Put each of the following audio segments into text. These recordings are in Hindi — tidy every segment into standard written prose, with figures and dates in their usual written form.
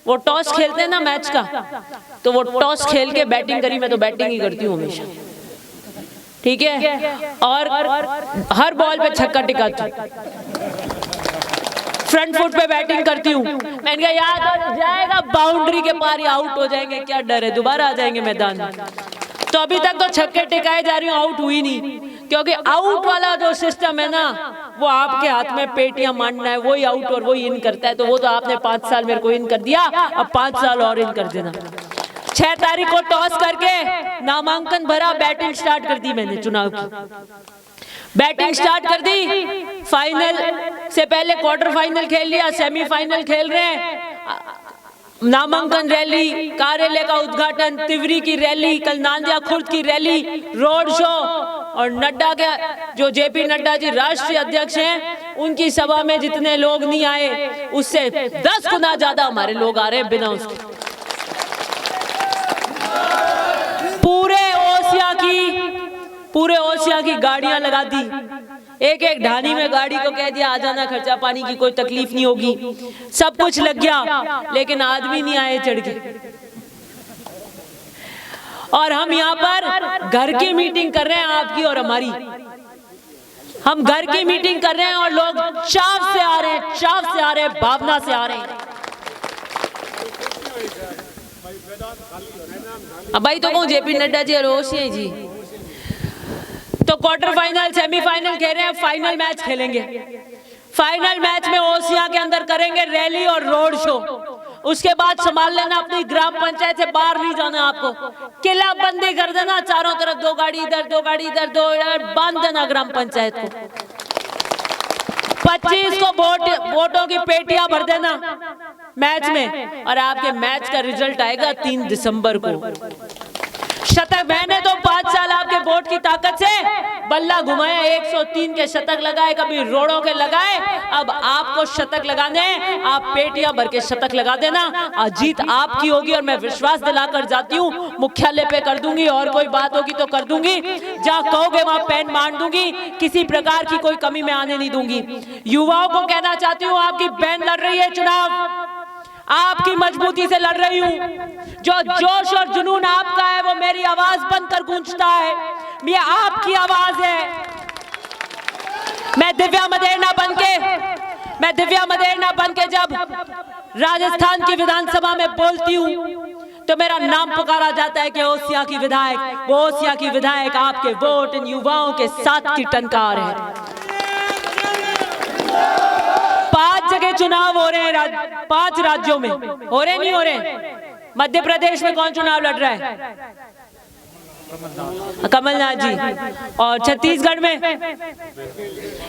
वो टॉस खेलते हैं ना मैच का, तो वो टॉस खेल के बैटिंग करी, मैं तो बैटिंग ही करती हूँ हमेशा, ठीक है, और हर बॉल पे छक्का टिकाती हूँ, फ्रंट फुट पे बैटिंग करती हूँ। मैंने कहा याद हो जाएगा, बाउंड्री के पार ही आउट हो जाएंगे, क्या डर है, दोबारा आ जाएंगे मैदान में। तो अभी तक तो छक्के टिकाए जा रही हूँ, आउट हुई नहीं, क्योंकि आउट वाला जो सिस्टम है ना, वो आपके हाथ में पेटियां मांडना है, वही आउट और वही इन करता है। तो वो तो आपने 5 साल मेरे को इन कर दिया, अब 5 साल और इन कर देना। 6 तारीख को टॉस करके नामांकन भरा, बैटिंग स्टार्ट कर दी मैंने, चुनाव की बैटिंग स्टार्ट कर दी। फाइनल से पहले क्वार्टर फाइनल खेल लिया, सेमीफाइनल खेल रहे हैं, नामांकन रैली, कार्यालय का उद्घाटन, तिवरी की रैली, कल नांदिया खुर्द की रैली, रोड शो, और नड्डा के जो जेपी नड्डा जी राष्ट्रीय अध्यक्ष हैं, उनकी सभा में जितने लोग नहीं आए उससे 10 गुना ज्यादा हमारे लोग आ रहे हैं बिना उसके। पूरे ओसिया की गाड़ियां लगा दी, एक एक ढानी में गाड़ी को कह दिया आ जाना, खर्चा पानी की कोई तकलीफ नहीं होगी, सब कुछ लग गया, लेकिन आदमी नहीं आए चढ़ के। और हम यहाँ पर घर की मीटिंग कर रहे हैं, आपकी और हमारी, हम घर की मीटिंग कर रहे हैं और लोग चाव से आ रहे हैं, चाव से आ रहे हैं, भावना से आ रहे हैं। अब भाई तो कहूँ जेपी नड्डा जी और ओसिया जी, तो क्वार्टर फाइनल सेमीफाइनल खेल रहे हैं, फाइनल मैच खेलेंगे। फाइनल मैच में ओसिया के अंदर करेंगे रैली और रोड शो। उसके बाद संभाल लेना अपनी ग्राम पंचायत से बाहर नहीं जाना, आपको किला बंदी कर देना, चारों तरफ 2 गाड़ी इधर 2 गाड़ी इधर 2 बांध देना ग्राम पंचायत को। 25 को वोटों की पेटियां भर देना मैच में, और आपके मैच का रिजल्ट आएगा 3 दिसंबर को। शतक मैंने तो 5 साल आपके वोट की ताकत से बल्ला घुमाया, 103 के शतक लगाए, कभी रोड़ों के लगाए, अब आपको शतक लगाने, आप पेटियां भर के शतक लगा देना, जीत आपकी होगी। और मैं विश्वास दिलाकर जाती हूँ, मुख्यालय पे कर दूंगी, और कोई बात होगी तो कर दूंगी, जहाँ कहोगे वहां पेन बांट दूंगी, किसी प्रकार की कोई कमी मैं आने नहीं दूंगी। युवाओं को कहना चाहती हूँ, आपकी बहन लड़ रही है चुनाव, आपकी मजबूती से लड़ रही हूं, जो जोश और जुनून आपका है वो मेरी आवाज बनकर गूंजता है, ये आपकी आवाज है। मैं दिव्या मदेरना बनके जब राजस्थान की विधानसभा में बोलती हूं तो मेरा नाम पुकारा जाता है कि ओसिया की विधायक, वो ओसिया की विधायक आपके वोट इन युवाओं के साथ की टंकार है। 5 जगह चुनाव हो रहे हैं, 5 राज्यों में हो रहे, नहीं हो रहे। मध्य प्रदेश में कौन चुनाव लड़ रहा है? कमलनाथ जी। और छत्तीसगढ़ में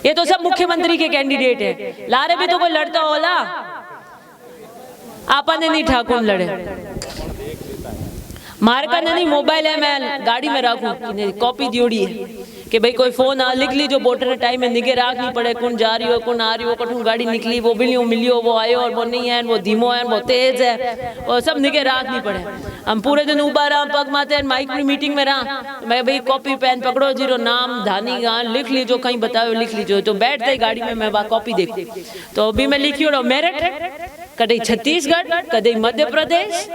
ये तो सब मुख्यमंत्री के कैंडिडेट है, लारे भी तो कोई लड़ता होला, आपने नहीं ठाकुर लड़े, मारका नहीं, मोबाइल है मैं गाड़ी में रखूं, कॉपी दियोड़ी है कि भाई कोई फोन आ लिख ली, जो वोटर टाइम में निगे राख नहीं पड़े, कौन जा रही हो कौन आ रही हो, कठून गाड़ी निकली, वो मिलियो वो आयो, और वो नहीं है, वो धीमो है, वो तेज है, वो सब निगे राख नहीं पड़े। हम पूरे दिन ऊपर रहा, पग माते माइक में मीटिंग में रहा, मैं भाई कॉपी पेन पकड़ो, जीरो नाम धानी गान लिख लीजो, कहीं बताओ लिख लीजो, तो बैठ गई गाड़ी में, मैं कॉपी देख, तो अभी मैं लिखी हो मेरठ, कदे छत्तीसगढ़, कदे मध्य प्रदेश,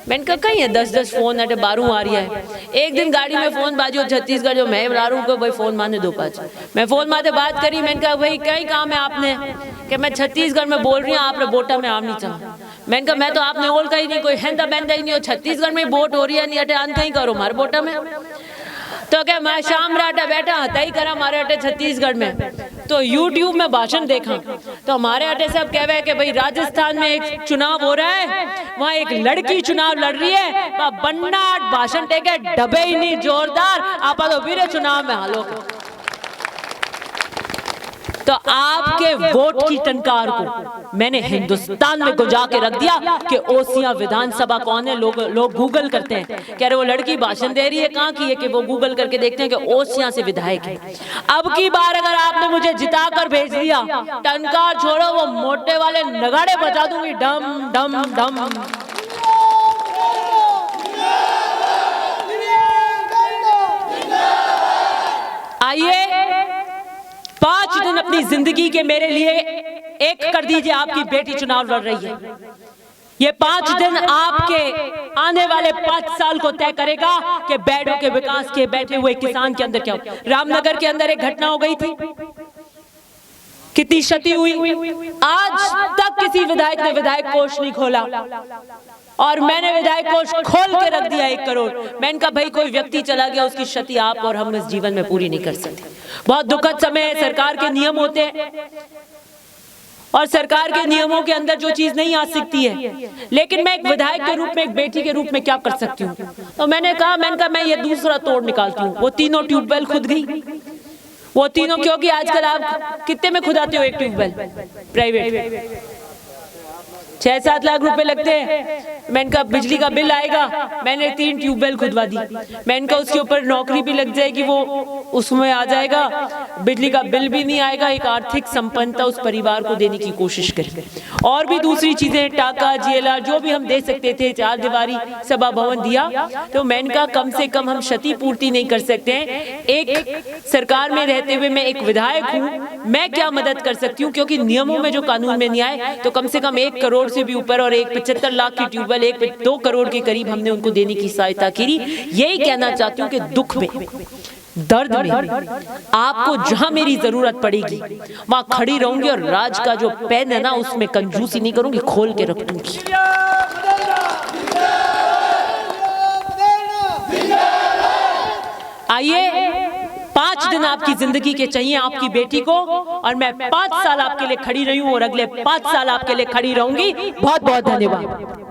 मैंने कहा कहीं है 10-10 फोन अटे 12 आ रही है। एक दिन गाड़ी में फोन बाजू छत्तीसगढ़ जो मैं बुला रहा हूँ, भाई फोन माने दो 5, मैं फोन माते बात करी, मैंने कहा भाई कहीं काम है आपने, कि मैं छत्तीसगढ़ में बोल रही हूँ, आपने बोटा में आम नहीं चाह, मैंने कहा मैं तो आपने ओल कहीं नहीं, कोई हैंदा बैंदा ही नहीं हो, छत्तीसगढ़ में वोट हो रही है, नहीं अटे आन कहीं करो हमारे बोटा में, तो क्या मैं शाम राटा बैठा हता ही करा हमारे अटे छत्तीसगढ़ में, तो यूट्यूब में भाषण देखा, तो हमारे अटे सब कह रहे हैं कि भाई राजस्थान में एक चुनाव हो रहा है, वहाँ एक लड़की चुनाव लड़ रही है, बन्नाट भाषण टेके डबे ही नहीं जोरदार, आप तो वीरे चुनाव में हालो। तो आपके वोट की टंकार को मैंने हिंदुस्तान में गुजा के रख दिया कि ओसिया विधानसभा कौन है। लोग गूगल करते हैं, कह रहे वो लड़की भाषण दे रही है, कहाँ की है, कि वो गूगल करके देखते हैं कि ओसिया से विधायक है। अब की बार अगर आपने मुझे जिताकर भेज दिया, टंकार छोड़ो, वो मोटे वाले नगाड़े बजा दूंगी, डम डम डम। आइए 5 दिन अपनी जिंदगी के मेरे लिए एक कर दीजिए, आपकी बेटी चुनाव लड़ रही है, ये 5 दिन आपके आने वाले 5 साल को तय करेगा कि बेडों के विकास के बैठे हुए किसान के अंदर क्या हो। रामनगर के अंदर एक घटना हो गई थी, कितनी क्षति हुई, आज तक किसी विधायक ने विधायक कोष नहीं खोला और मैंने विधायक कोष खोल के रख दिया 1 करोड़। मैंने कहा भाई कोई व्यक्ति चला गया, उसकी क्षति आप और हम इस जीवन में पूरी नहीं कर सकते। बहुत दुखद समय है, सरकार के नियम होते हैं और सरकार के नियमों के अंदर जो चीज नहीं आ सकती है, लेकिन मैं एक विधायक के रूप में, एक बेटी के रूप में क्या कर सकती हूँ। तो मैंने कहा मैं ये दूसरा तोड़ निकालती हूँ। वो तीनों ट्यूबवेल खुद गई, वो तीनों, क्योंकि आजकल आप कितने में खुदाते हो एक ट्यूबवेल प्राइवेट, 6-7 लाख रुपए लगते हैं। मैंने कहा बिजली का बिल आएगा, मैंने 3 ट्यूबवेल खुदवा दी। मैंने कहा उसके ऊपर नौकरी भी लग जाएगी, वो उसमें आ जाएगा, बिजली का बिल भी नहीं आएगा, एक आर्थिक संपन्नता उस परिवार को देने की कोशिश करें। और भी दूसरी चीजें, टाका, जीएलआर, जो भी हम दे सकते थे, 4 दीवारी सभा भवन दिया। तो मैंने कहा कम से कम हम क्षति पूर्ति नहीं कर सकते हैं, एक सरकार में रहते हुए मैं एक विधायक हूँ, मैं क्या मदद कर सकती हूँ, क्योंकि नियमों में जो कानून में नहीं आए तो कम से कम 1 करोड़ से भी ऊपर और 75 लाख की ट्यूबवेल 2 करोड़ के करीब हमने उनको देने की सहायता की। यही कहना चाहती हूँ कि दुख में, दर्द में आपको जहां मेरी जरूरत पड़ेगी वहां खड़ी रहूंगी और राज का जो पेन है ना उसमें कंजूसी नहीं करूंगी, खोल के रख दूंगी। आइए, 5 दिन आपकी जिंदगी के चाहिए आपकी बेटी को, और मैं 5 साल आपके लिए खड़ी रही हूं और अगले 5 साल आपके लिए खड़ी रहूंगी। बहुत बहुत धन्यवाद।